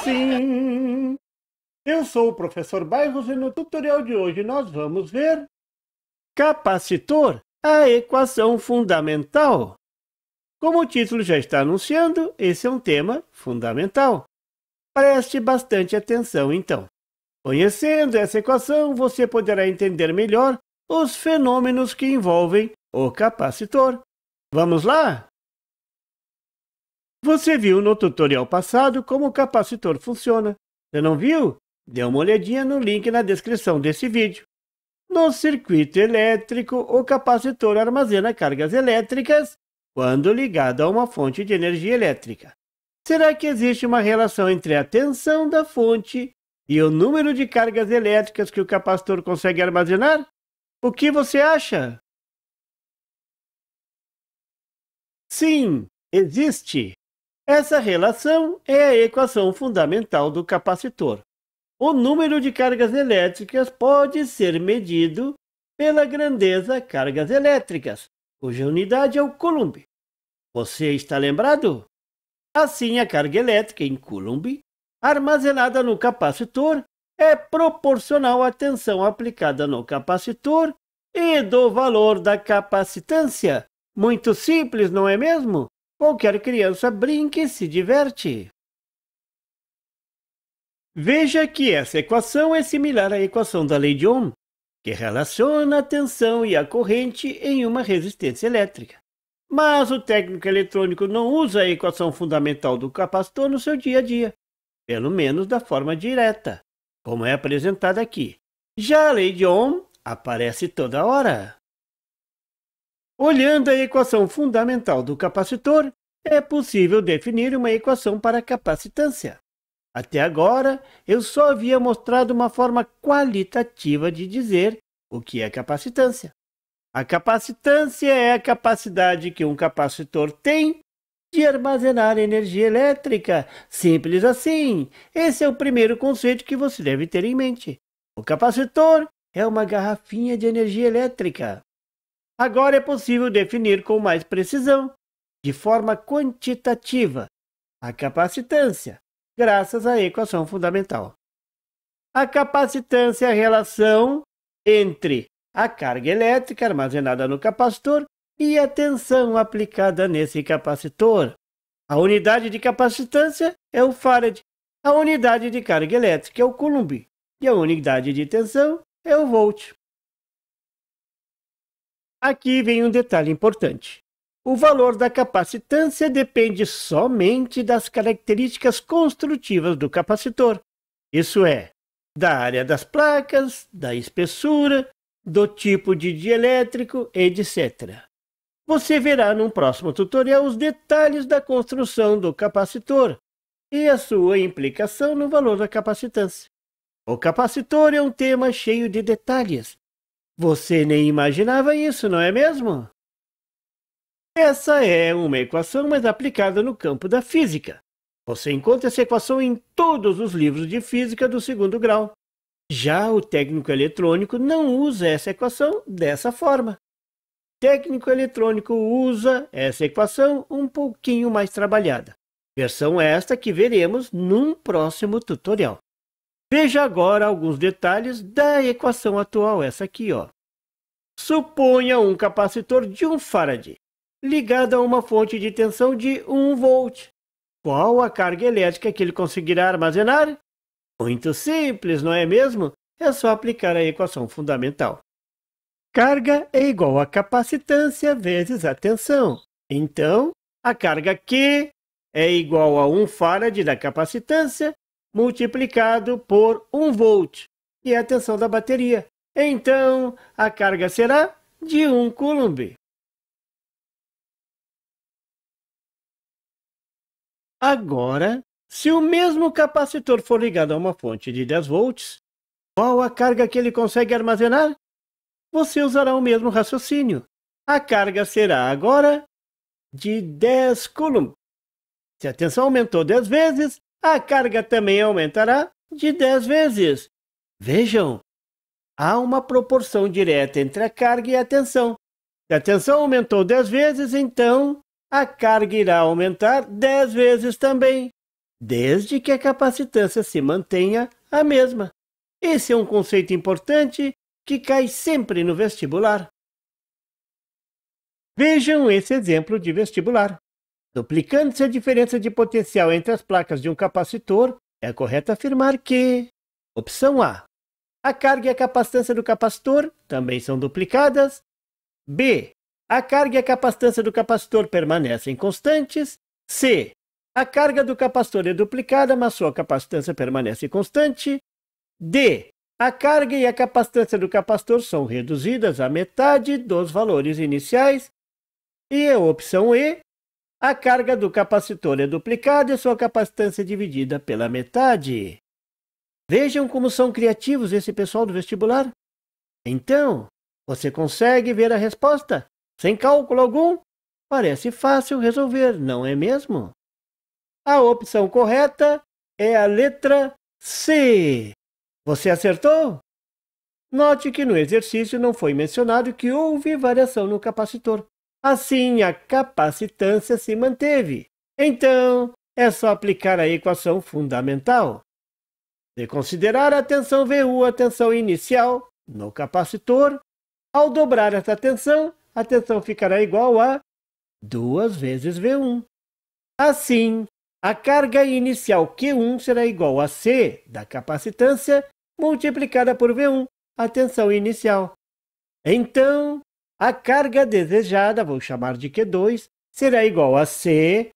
sim! Eu sou o professor Bairros e no tutorial de hoje nós vamos ver capacitor, a equação fundamental. Como o título já está anunciando, esse é um tema fundamental. Preste bastante atenção então. Conhecendo essa equação, você poderá entender melhor os fenômenos que envolvem o capacitor. Vamos lá? Você viu no tutorial passado como o capacitor funciona. Se não viu? Dê uma olhadinha no link na descrição desse vídeo. No circuito elétrico, o capacitor armazena cargas elétricas quando ligado a uma fonte de energia elétrica. Será que existe uma relação entre a tensão da fonte e o número de cargas elétricas que o capacitor consegue armazenar? O que você acha? Sim, existe. Essa relação é a equação fundamental do capacitor. O número de cargas elétricas pode ser medido pela grandeza cargas elétricas, cuja unidade é o Coulomb. Você está lembrado? Assim, a carga elétrica em Coulomb, armazenada no capacitor, é proporcional à tensão aplicada no capacitor e do valor da capacitância. Muito simples, não é mesmo? Qualquer criança brinca e se diverte. Veja que essa equação é similar à equação da lei de Ohm, que relaciona a tensão e a corrente em uma resistência elétrica. Mas o técnico eletrônico não usa a equação fundamental do capacitor no seu dia a dia, pelo menos da forma direta, como é apresentada aqui. Já a lei de Ohm aparece toda hora. Olhando a equação fundamental do capacitor, é possível definir uma equação para a capacitância. Até agora, eu só havia mostrado uma forma qualitativa de dizer o que é capacitância. A capacitância é a capacidade que um capacitor tem de armazenar energia elétrica. Simples assim. Esse é o primeiro conceito que você deve ter em mente. O capacitor é uma garrafinha de energia elétrica. Agora é possível definir com mais precisão, de forma quantitativa, a capacitância, graças à equação fundamental. A capacitância é a relação entre a carga elétrica armazenada no capacitor e a tensão aplicada nesse capacitor. A unidade de capacitância é o farad, a unidade de carga elétrica é o coulomb e a unidade de tensão é o volt. Aqui vem um detalhe importante. O valor da capacitância depende somente das características construtivas do capacitor. Isso é, da área das placas, da espessura, do tipo de dielétrico, etc. Você verá num próximo tutorial os detalhes da construção do capacitor e a sua implicação no valor da capacitância. O capacitor é um tema cheio de detalhes. Você nem imaginava isso, não é mesmo? Essa é uma equação, mas aplicada no campo da física. Você encontra essa equação em todos os livros de física do segundo grau. Já o técnico eletrônico não usa essa equação dessa forma. O técnico eletrônico usa essa equação um pouquinho mais trabalhada. Versão esta que veremos num próximo tutorial. Veja agora alguns detalhes da equação atual, essa aqui, ó. Suponha um capacitor de 1 farad, ligado a uma fonte de tensão de 1 volt. Qual a carga elétrica que ele conseguirá armazenar? Muito simples, não é mesmo? É só aplicar a equação fundamental. Carga é igual a capacitância vezes a tensão. Então, a carga Q é igual a 1 farad da capacitância multiplicado por 1 volt e a tensão da bateria. Então, a carga será de 1 coulomb. Agora, se o mesmo capacitor for ligado a uma fonte de 10 volts, qual a carga que ele consegue armazenar? Você usará o mesmo raciocínio. A carga será agora de 10 coulomb. Se a tensão aumentou 10 vezes, a carga também aumentará de 10 vezes. Vejam, há uma proporção direta entre a carga e a tensão. Se a tensão aumentou 10 vezes, então a carga irá aumentar 10 vezes também. desde que a capacitância se mantenha a mesma. Esse é um conceito importante que cai sempre no vestibular. Vejam esse exemplo de vestibular. Duplicando-se a diferença de potencial entre as placas de um capacitor, é correto afirmar que... Opção A. A carga e a capacitância do capacitor também são duplicadas. B. A carga e a capacitância do capacitor permanecem constantes. C. A carga do capacitor é duplicada, mas sua capacitância permanece constante. D. A carga e a capacitância do capacitor são reduzidas à metade dos valores iniciais. E a opção E. A carga do capacitor é duplicada e sua capacitância é dividida pela metade. Vejam como são criativos esse pessoal do vestibular. Então, você consegue ver a resposta? Sem cálculo algum? Parece fácil resolver, não é mesmo? A opção correta é a letra C. Você acertou? Note que no exercício não foi mencionado que houve variação no capacitor. Assim, a capacitância se manteve. Então, é só aplicar a equação fundamental. Se considerar a tensão VU a tensão inicial no capacitor, ao dobrar essa tensão, a tensão ficará igual a 2 vezes V1. Assim, a carga inicial Q1 será igual a C da capacitância multiplicada por V1, a tensão inicial. Então, a carga desejada, vou chamar de Q2, será igual a C,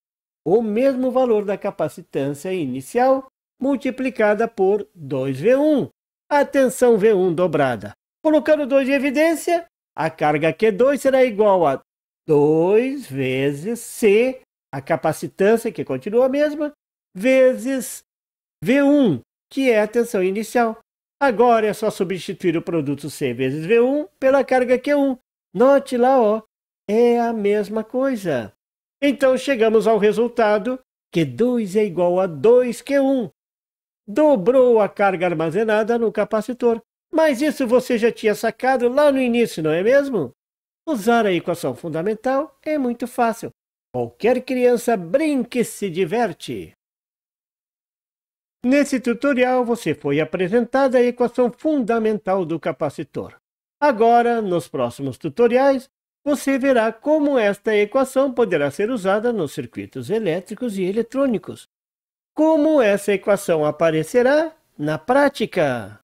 o mesmo valor da capacitância inicial, multiplicada por 2V1, a tensão V1 dobrada. Colocando 2 em evidência, a carga Q2 será igual a 2 vezes C, a capacitância, que continua a mesma, vezes V1, que é a tensão inicial. Agora é só substituir o produto C vezes V1 pela carga Q1. Note lá, ó, é a mesma coisa. Então chegamos ao resultado Q2 é igual a 2Q1. Dobrou a carga armazenada no capacitor. Mas isso você já tinha sacado lá no início, não é mesmo? Usar a equação fundamental é muito fácil. Qualquer criança brinca e se diverte. Nesse tutorial, você foi apresentada a equação fundamental do capacitor. Agora, nos próximos tutoriais, você verá como esta equação poderá ser usada nos circuitos elétricos e eletrônicos. Como essa equação aparecerá na prática.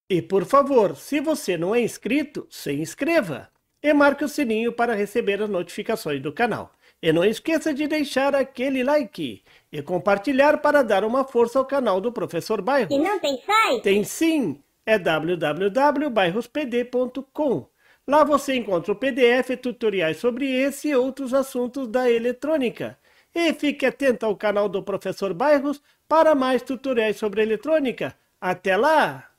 E por favor, se você não é inscrito, se inscreva e marque o sininho para receber as notificações do canal. E não esqueça de deixar aquele like e compartilhar para dar uma força ao canal do Professor Bairros. E não tem site? Tem sim, é www.bairrospd.com. Lá você encontra o PDF e tutoriais sobre esse e outros assuntos da eletrônica. E fique atento ao canal do Professor Bairros para mais tutoriais sobre eletrônica. Até lá!